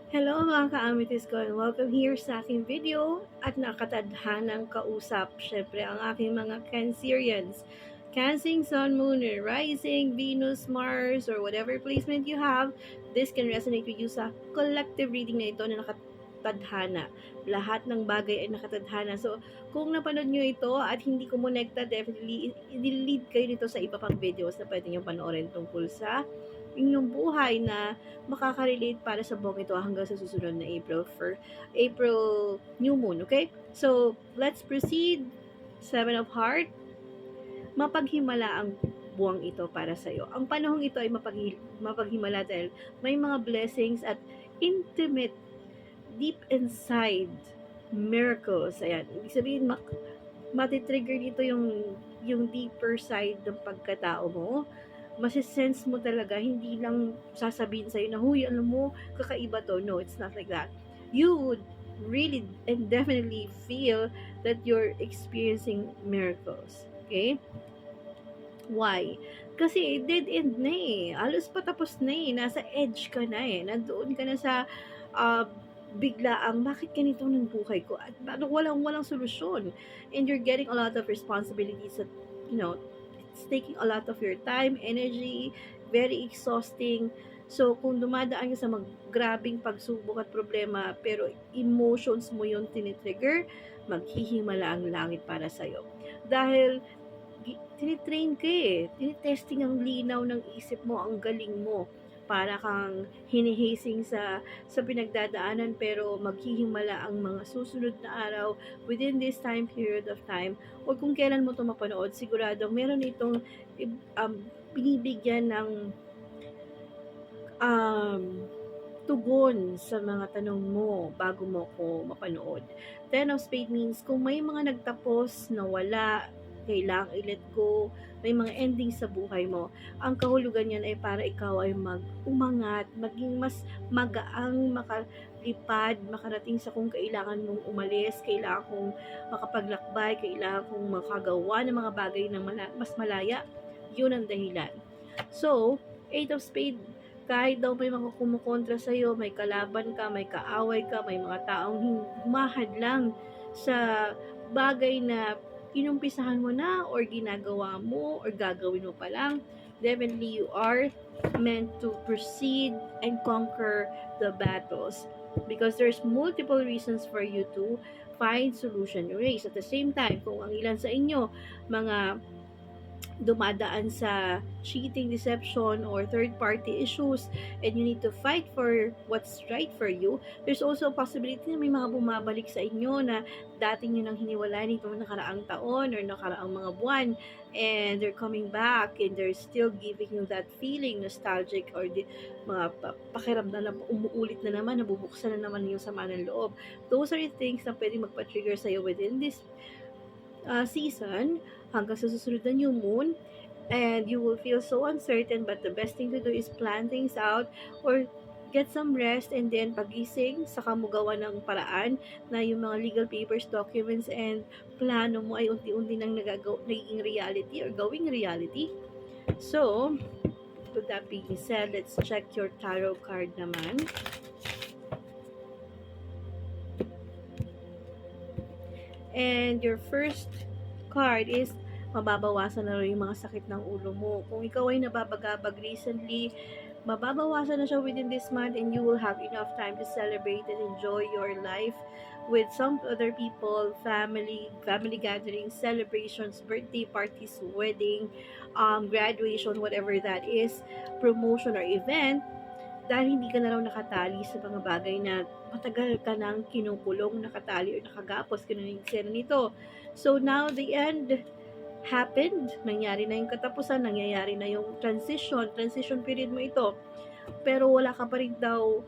Hello mga ka-amethyst ko and welcome here sa aking video at nakatadhanang kausap. Syempre ang aking mga Cancerians. Cancing, Sun, Moon, or Rising, Venus, Mars, or whatever placement you have, this can resonate with you sa collective reading na ito na nakatadhana. Lahat ng bagay ay nakatadhana. So, kung napanood nyo ito at hindi kumonekta, definitely i-lead kayo dito sa iba pang videos na pwede nyo panoorin tungkol sa inyong buhay na makaka-relate para sa buong ito hanggang sa susunod na April new moon, okay? So, let's proceed. Seven of Heart, mapaghimala ang buwang ito para sa iyo. Ang panahong ito ay mapaghimala dahil may mga blessings at intimate, deep inside miracles. Ayan, ibig sabihin, matitrigger dito yung deeper side ng pagkatao mo. Masisense mo talaga, hindi lang sasabihin sa'yo na, huy, alam mo, kakaiba to. No, it's not like that. You would really and definitely feel that you're experiencing miracles. Okay? Why? Kasi dead end na eh. Halos patapos na eh. Nasa edge ka na eh. Nandoon ka na sa uh, biglaang, bakit ganito ng buhay ko? At walang solusyon. And you're getting a lot of responsibilities that, you know, it's taking a lot of your time, energy, very exhausting. So, kung dumadaan ka sa grabing pagsubok at problema, pero emotions mo yung tinitrigger, maghihimala ang langit para sa'yo. Dahil tinitrain ka eh. Tinitesting ang linaw ng isip mo, ang galing mo. Para kang hinihasing sa pinagdadaanan pero maghihimala ang mga susunod na araw within this time period of time o kung kailan mo ito mapanood, sigurado meron itong binibigyan ng um, tugon sa mga tanong mo bago mo ko mapanood. Ten of Spades means kung may mga nagtapos na wala, kailangang i-let go, may mga ending sa buhay mo, ang kahulugan niyan ay para ikaw ay mag-umangat, maging mas magaang makalipad, makarating sa kung kailangan mong umalis, kailangan kong makapaglakbay, kailangan kong makagawa ng mga bagay na mas malaya, yun ang dahilan. So, Eight of Spades, kahit daw may mga kumukontra sa iyo, may kalaban ka, may kaaway ka, may mga taong humahadlang sa bagay na inumpisahan mo na or ginagawa mo or gagawin mo pa lang, definitely you are meant to proceed and conquer the battles because there's multiple reasons for you to find solution ways. At the same time, kung ang ilan sa inyo mga dumadaan sa cheating, deception, or third-party issues, and you need to fight for what's right for you, there's also a possibility na may mga bumabalik sa inyo na dati nyo nang hiniwalay nito nakaraang taon or nakaraang mga buwan, and they're coming back, and they're still giving you that feeling, nostalgic, or mga pakiramdam na umuulit na naman, nabubuksan na naman yung sama ng loob. Those are the things na pwedeng magpa-trigger sa'yo within this season hanggang sa susunod na new moon, and you will feel so uncertain, but the best thing to do is plan things out or get some rest, and then pagising saka mo gawa ng paraan na yung mga legal papers, documents, and plano mo ay unti-unti nang nagiging reality or going reality. So, with that being said, let's check your tarot card naman. And your first card is mababawasan na rin yung mga sakit ng ulo mo. Kung ikaw ay nababagabag recently, mababawasan na siya within this month, and you will have enough time to celebrate and enjoy your life with some other people, family gatherings, celebrations, birthday parties, wedding, graduation, whatever that is, promotion or event, dahil hindi ka na raw nakatali sa mga bagay na matagal ka nang kinukulong, nakatali or nakagapos ka ng eksena nito. So now the end happened, nangyari na yung katapusan, nangyayari na yung transition period mo ito. Pero wala ka pa rin daw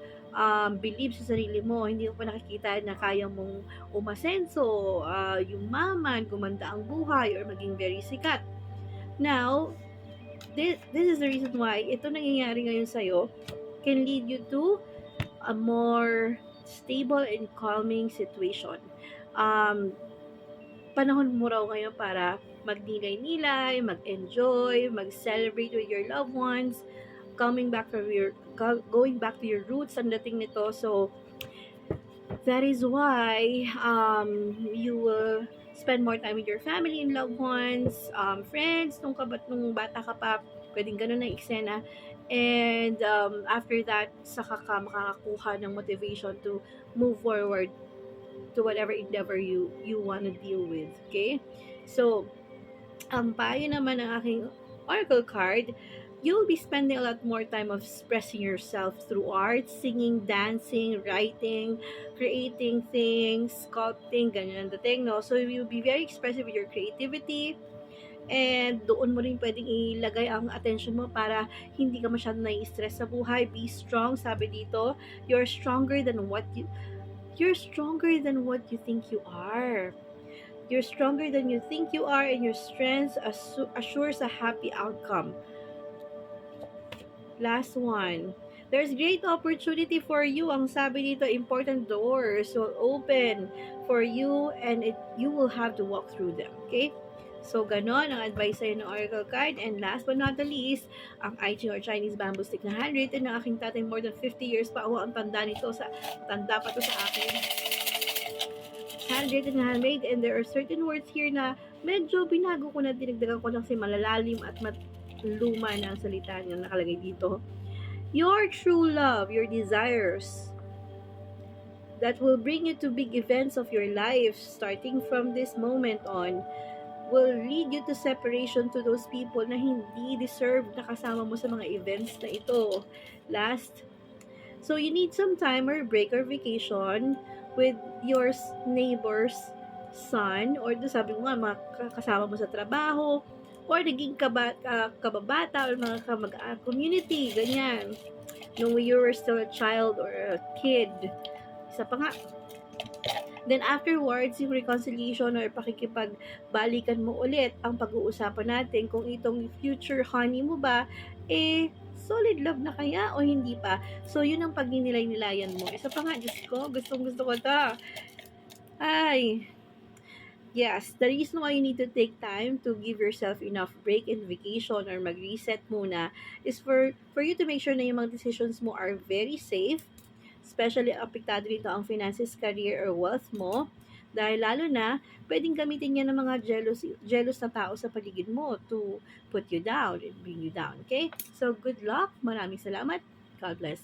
believe sa sarili mo, hindi mo pa nakikita na kaya mong umasenso, yumaman, gumanda ang buhay, or maging very sikat. Now, this is the reason why ito nangyayari ngayon sa'yo can lead you to a more stable and calming situation. Panahon mo raw ngayon para magnilay-nilay, mag-enjoy, mag-celebrate with your loved ones, going back to your roots ang dating nito. So that is why you will spend more time with your family and loved ones, friends, nung bata ka pa, pwedeng ganun na eksena. And after that, saka ka makakakuha ng motivation to move forward to whatever endeavor you want to deal with. Okay? So, ang payo naman ng aking oracle card, you'll be spending a lot more time of expressing yourself through art, singing, dancing, writing, creating things, sculpting, ganyan ang dating, no? So, you'll be very expressive with your creativity, and doon mo rin pwedeng ilagay ang attention mo para hindi ka masyadong nai-stress sa buhay. Be strong, sabi dito. You're stronger than what you think you are. You're stronger than you think you are, and your strength assures a happy outcome. Last one. There's great opportunity for you. Ang sabi dito, important doors will open for you, and you will have to walk through them. Okay? So, ganon ang advice sa'yo ng oracle card. And last but not the least, ang I Ching or Chinese bamboo stick na handwritten ng aking tatay, more than 50 years pa. Ang tanda nito, tanda pa to sa akin. Handwritten na handmade, and there are certain words here na medyo binago ko na, dinagdagan ko lang si malalalim at luma na ang salita niya nakalagay dito. Your true love, your desires, that will bring you to big events of your life starting from this moment on, will lead you to separation to those people na hindi deserve na kasama mo sa mga events na ito. Last, so you need some time or break or vacation with your neighbor's son, or sabi mo nga, mga kasama mo sa trabaho, or naging kababata or mga community, ganyan. Nung you were still a child or a kid. Isa pa nga. Then afterwards, yung reconciliation or pakikipagbalikan mo ulit ang pag-uusapan natin kung itong future honey mo ba, solid love na kaya o hindi pa. So, yun ang pagninilay-nilayan mo. Isa pa nga, Diyos ko, gustong-gusto ko ta. Ay, yes, the reason why you need to take time to give yourself enough break and vacation or mag-reset muna is for you to make sure na yung mga decisions mo are very safe, especially apektado dito ang finances, career, or wealth mo. Dahil lalo na, pwedeng gamitin yan ng mga jealous na tao sa paligid mo to put you down and bring you down. Okay? So, good luck. Maraming salamat. God bless.